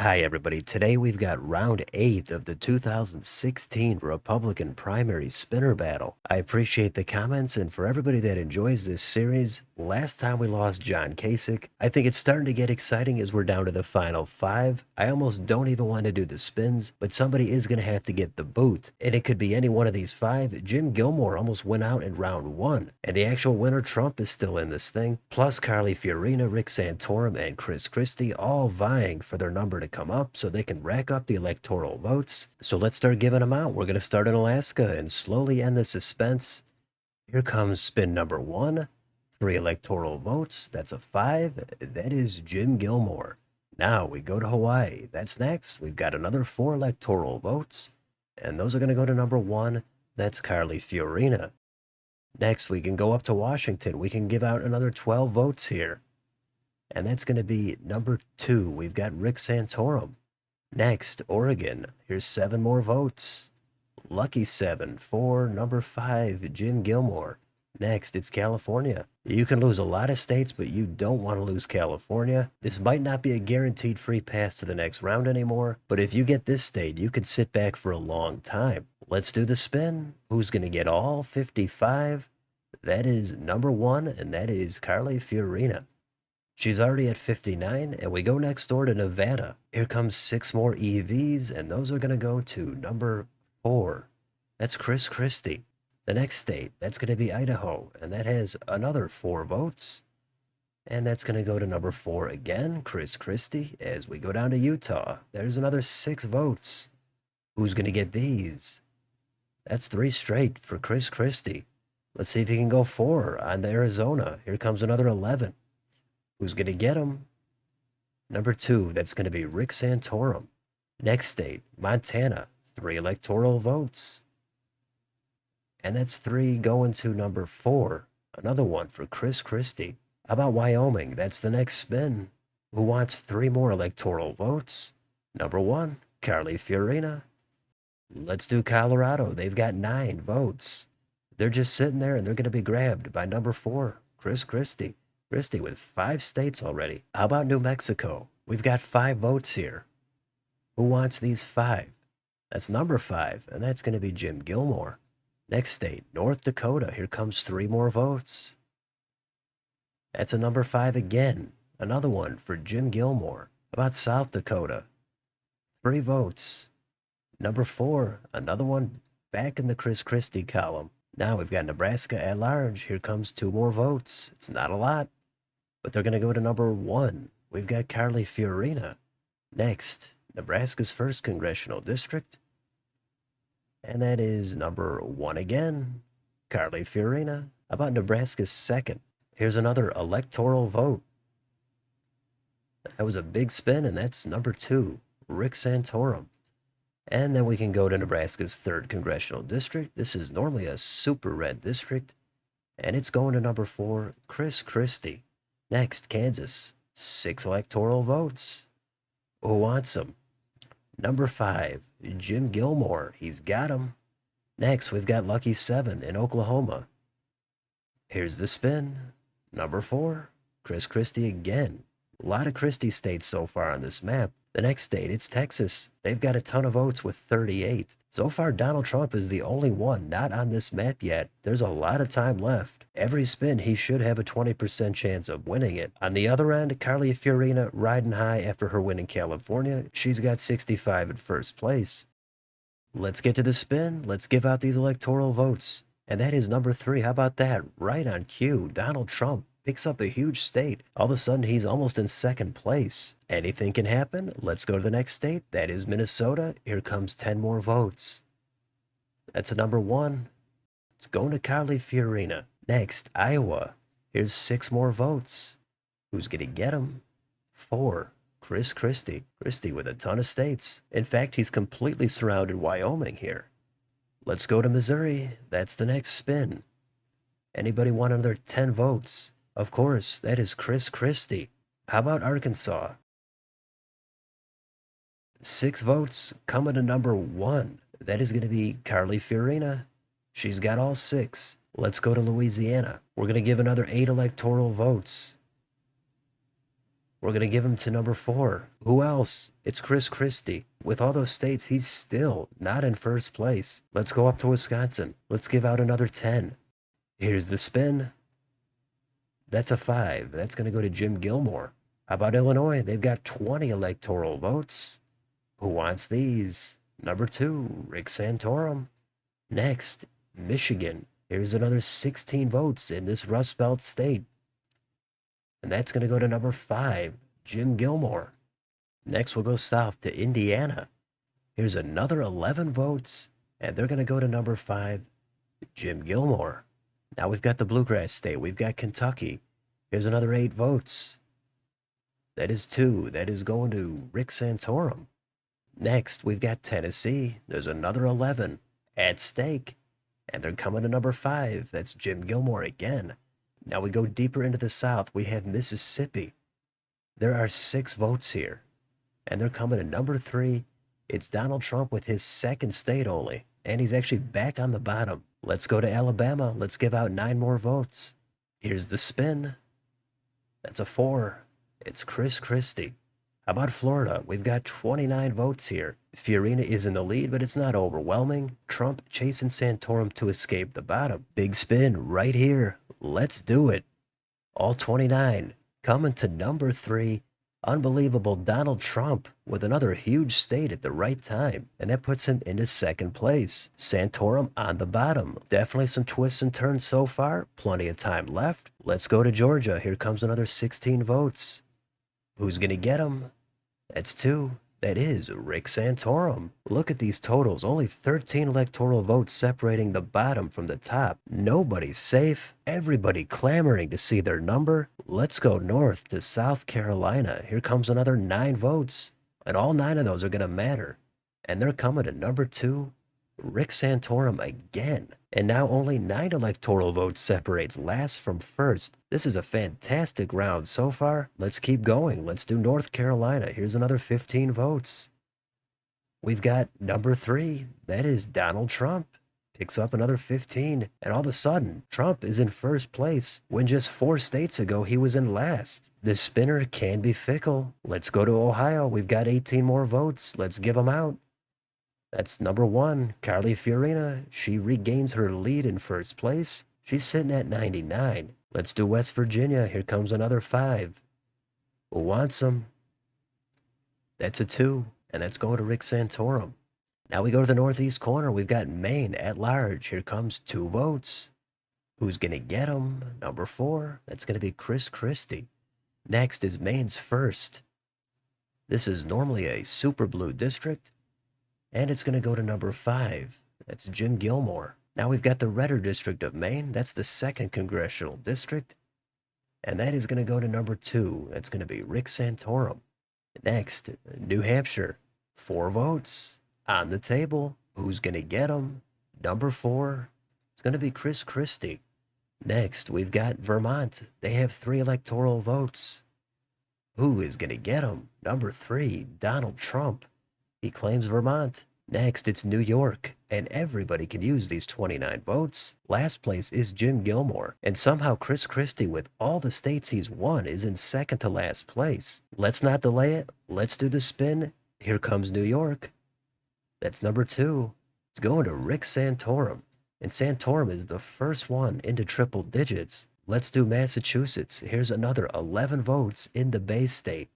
Hi, everybody. Today we've got round 8 of the 2016 Republican primary spinner battle. I appreciate the comments, and for everybody that enjoys this series, last time we lost John Kasich. I think it's starting to get exciting as we're down to the final 5. I almost don't even want to do the spins, but somebody is going to have to get the boot, and it could be any one of these 5. Jim Gilmore almost went out in round 1, and the actual winner, Trump, is still in this thing, plus Carly Fiorina, Rick Santorum, and Chris Christie all vying for their number to come up so they can rack up the electoral votes. So let's start giving them out. We're going to start in Alaska and slowly end the suspense. Here comes spin number 1. 3 electoral votes. That's a 5. That is Jim Gilmore. Now we go to Hawaii. That's next. We've got another 4 electoral votes, and those are going to go to number 1. That's Carly Fiorina. Next, we can go up to Washington. We can give out another 12 votes here, and that's going to be number 2. We've got Rick Santorum. Next, Oregon. Here's 7 more votes. Lucky 7 for number 5, Jim Gilmore. Next, it's California. You can lose a lot of states, but you don't want to lose California. This might not be a guaranteed free pass to the next round anymore, but if you get this state, you could sit back for a long time. Let's do the spin. Who's going to get all 55? That is number 1, and that is Carly Fiorina. She's already at 59, and we go next door to Nevada. Here comes 6 more EVs, and those are going to go to number 4. That's Chris Christie. The next state, that's going to be Idaho, and that has another 4 votes. And that's going to go to number 4 again, Chris Christie. As we go down to Utah, there's another 6 votes. Who's going to get these? That's 3 straight for Chris Christie. Let's see if he can go 4 on to Arizona. Here comes another 11. Who's going to get him? Number 2, that's going to be Rick Santorum. Next state, Montana, 3 electoral votes. And that's 3 going to number 4. Another one for Chris Christie. How about Wyoming? That's the next spin. Who wants 3 more electoral votes? Number 1, Carly Fiorina. Let's do Colorado. They've got 9 votes. They're just sitting there, and they're going to be grabbed by number 4, Chris Christie. Christie with 5 states already. How about New Mexico? We've got 5 votes here. Who wants these 5? That's number 5, and that's going to be Jim Gilmore. Next state, North Dakota. Here comes 3 more votes. That's a number 5 again. Another one for Jim Gilmore. How about South Dakota? 3 votes. Number 4, another one back in the Chris Christie column. Now we've got Nebraska at large. Here comes 2 more votes. It's not a lot, but they're going to go to number 1. We've got Carly Fiorina. Next, Nebraska's 1st congressional district. And that is number 1 again, Carly Fiorina. How about Nebraska's 2nd? Here's another electoral vote. That was a big spin, and that's number 2, Rick Santorum. And then we can go to Nebraska's 3rd congressional district. This is normally a super red district, and it's going to number 4, Chris Christie. Next, Kansas, 6 electoral votes. Who wants them? Number 5, Jim Gilmore. He's got them. Next, we've got Lucky 7 in Oklahoma. Here's the spin. Number 4, Chris Christie again. A lot of Christie states so far on this map. The next state, it's Texas. They've got a ton of votes with 38. So far, Donald Trump is the only one not on this map yet. There's a lot of time left. Every spin, he should have a 20% chance of winning it. On the other end, Carly Fiorina riding high after her win in California. She's got 65 in 1st place. Let's get to the spin. Let's give out these electoral votes. And that is number 3. How about that? Right on cue. Donald Trump picks up a huge state. All of a sudden, he's almost in 2nd place. Anything can happen. Let's go to the next state. That is Minnesota. Here comes 10 more votes. That's a number 1. It's going to Carly Fiorina. Next, Iowa. Here's 6 more votes. Who's going to get them? 4. Chris Christie. Christie with a ton of states. In fact, he's completely surrounded Wyoming here. Let's go to Missouri. That's the next spin. Anybody want another 10 votes? Of course, that is Chris Christie. How about Arkansas? 6 votes coming to number 1. That is going to be Carly Fiorina. She's got all 6. Let's go to Louisiana. We're going to give another 8 electoral votes. We're going to give him to number 4. Who else? It's Chris Christie. With all those states, he's still not in first place. Let's go up to Wisconsin. Let's give out another 10. Here's the spin. That's a 5. That's going to go to Jim Gilmore. How about Illinois? They've got 20 electoral votes. Who wants these? Number 2, Rick Santorum. Next, Michigan. Here's another 16 votes in this Rust Belt state. And that's going to go to number 5, Jim Gilmore. Next, we'll go south to Indiana. Here's another 11 votes, and they're going to go to number 5, Jim Gilmore. Now we've got the Bluegrass State. We've got Kentucky. Here's another 8 votes. That is 2. That is going to Rick Santorum. Next, we've got Tennessee. There's another 11 at stake, and they're coming to number 5. That's Jim Gilmore again. Now we go deeper into the South. We have Mississippi. There are 6 votes here, and they're coming to number 3. It's Donald Trump with his second state only, and he's actually back on the bottom. Let's go to Alabama. Let's give out 9 more votes. Here's the spin. That's a 4. It's Chris Christie. How about Florida? We've got 29 votes here. Fiorina is in the lead, but it's not overwhelming. Trump chasing Santorum to escape the bottom. Big spin right here. Let's do it. All 29. Coming to number 3. Unbelievable Donald Trump with another huge state at the right time. And that puts him into second place. Santorum on the bottom. Definitely some twists and turns so far. Plenty of time left. Let's go to Georgia. Here comes another 16 votes. Who's going to get him? That's 2. That is Rick Santorum. Look at these totals. Only 13 electoral votes separating the bottom from the top. Nobody's safe. Everybody clamoring to see their number. Let's go north to South Carolina. Here comes another 9 votes. And all 9 of those are going to matter. And they're coming to number 2. Rick Santorum again. And now only 9 electoral votes separates last from first. This is a fantastic round so far. Let's keep going. Let's do North Carolina. Here's another 15 votes. We've got number 3. That is Donald Trump. Picks up another 15. And all of a sudden, Trump is in first place when just 4 states ago he was in last. The spinner can be fickle. Let's go to Ohio. We've got 18 more votes. Let's give them out. That's number 1, Carly Fiorina. She regains her lead in first place. She's sitting at 99. Let's do West Virginia. Here comes another 5. Who wants them? That's a 2, and that's going to Rick Santorum. Now we go to the northeast corner. We've got Maine at large. Here comes 2 votes. Who's going to get them? Number 4. That's going to be Chris Christie. Next is Maine's first. This is normally a super blue district. And it's going to go to number 5. That's Jim Gilmore. Now we've got the redder district of Maine. That's the 2nd congressional district. And that is going to go to number 2. That's going to be Rick Santorum. Next, New Hampshire. 4 votes on the table. Who's going to get them? Number 4. It's going to be Chris Christie. Next, we've got Vermont. They have 3 electoral votes. Who is going to get them? Number 3, Donald Trump. He claims Vermont. Next, it's New York, and everybody can use these 29 votes. Last place is Jim Gilmore, and somehow Chris Christie, with all the states he's won, is in second to last place. Let's not delay it. Let's do the spin. Here comes New York. That's number 2. It's going to Rick Santorum, and Santorum is the first one into triple digits. Let's do Massachusetts. Here's another 11 votes in the Bay State.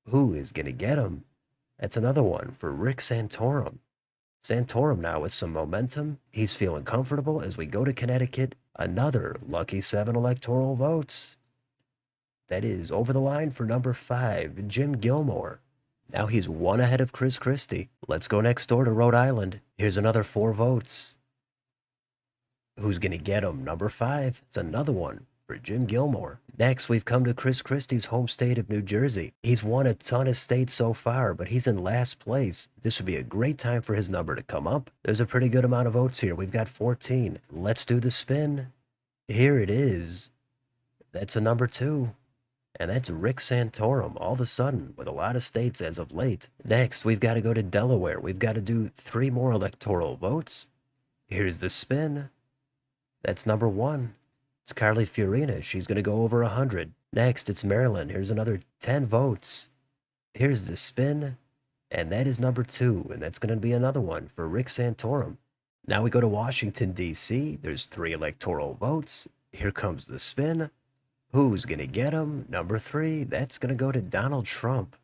Who is going to get them? That's another one for Rick Santorum. Santorum now with some momentum. He's feeling comfortable as we go to Connecticut. Another lucky 7 electoral votes. That is over the line for number 5, Jim Gilmore. Now he's 1 ahead of Chris Christie. Let's go next door to Rhode Island. Here's another 4 votes. Who's going to get him? Number 5. It's another one for Jim Gilmore. Next, we've come to Chris Christie's home state of New Jersey. He's won a ton of states so far, but he's in last place. This would be a great time for his number to come up. There's a pretty good amount of votes here. We've got 14. Let's do the spin. Here it is. That's a number 2. And that's Rick Santorum, all of a sudden, with a lot of states as of late. Next, we've got to go to Delaware. We've got to do 3 more electoral votes. Here's the spin. That's number 1. It's Carly Fiorina. She's going to go over 100. Next, it's Maryland. Here's another 10 votes. Here's the spin, and that is number 2, and that's going to be another one for Rick Santorum. Now we go to Washington, D.C. There's 3 electoral votes. Here comes the spin. Who's going to get them? Number 3, that's going to go to Donald Trump.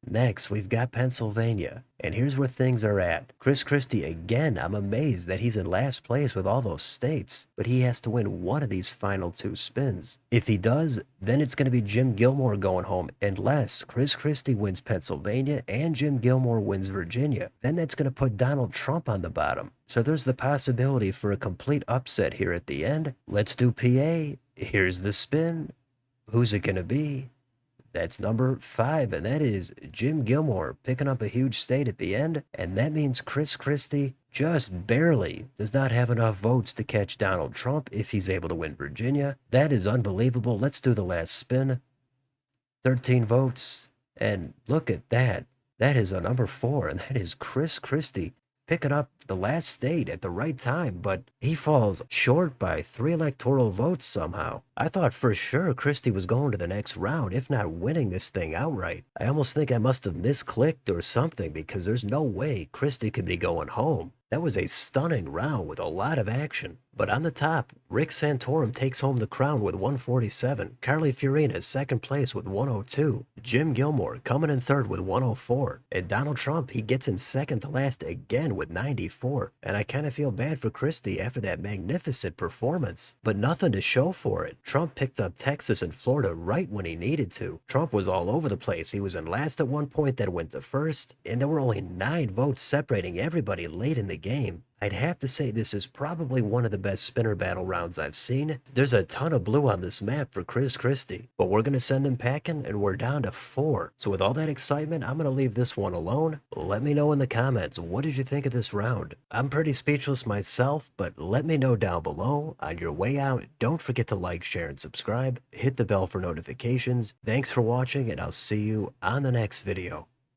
Next, we've got Pennsylvania, and here's where things are at. Chris Christie, again, I'm amazed that he's in last place with all those states, but he has to win one of these final 2 spins. If he does, then it's going to be Jim Gilmore going home, unless Chris Christie wins Pennsylvania and Jim Gilmore wins Virginia. Then that's going to put Donald Trump on the bottom. So there's the possibility for a complete upset here at the end. Let's do PA. Here's the spin. Who's it going to be? That's number 5, and that is Jim Gilmore picking up a huge state at the end, and that means Chris Christie just barely does not have enough votes to catch Donald Trump if he's able to win Virginia. That is unbelievable. Let's do the last spin. 13 votes, and look at that. That is a number 4, and that is Chris Christie picking up the last state at the right time, but he falls short by 3 electoral votes somehow. I thought for sure Christie was going to the next round, if not winning this thing outright. I almost think I must have misclicked or something because there's no way Christie could be going home. That was a stunning round with a lot of action. But on the top, Rick Santorum takes home the crown with 147. Carly Fiorina is second place with 102. Jim Gilmore coming in third with 104. And Donald Trump, he gets in second to last again with 94. And I kind of feel bad for Christie after that magnificent performance. But nothing to show for it. Trump picked up Texas and Florida right when he needed to. Trump was all over the place. He was in last at one point, then went to first. And there were only 9 votes separating everybody late in the game. I'd have to say this is probably one of the best spinner battle rounds I've seen. There's a ton of blue on this map for Chris Christie, but we're going to send him packing and we're down to 4. So with all that excitement, I'm going to leave this one alone. Let me know in the comments, what did you think of this round? I'm pretty speechless myself, but let me know down below. On your way out, don't forget to like, share, and subscribe. Hit the bell for notifications. Thanks for watching, and I'll see you on the next video.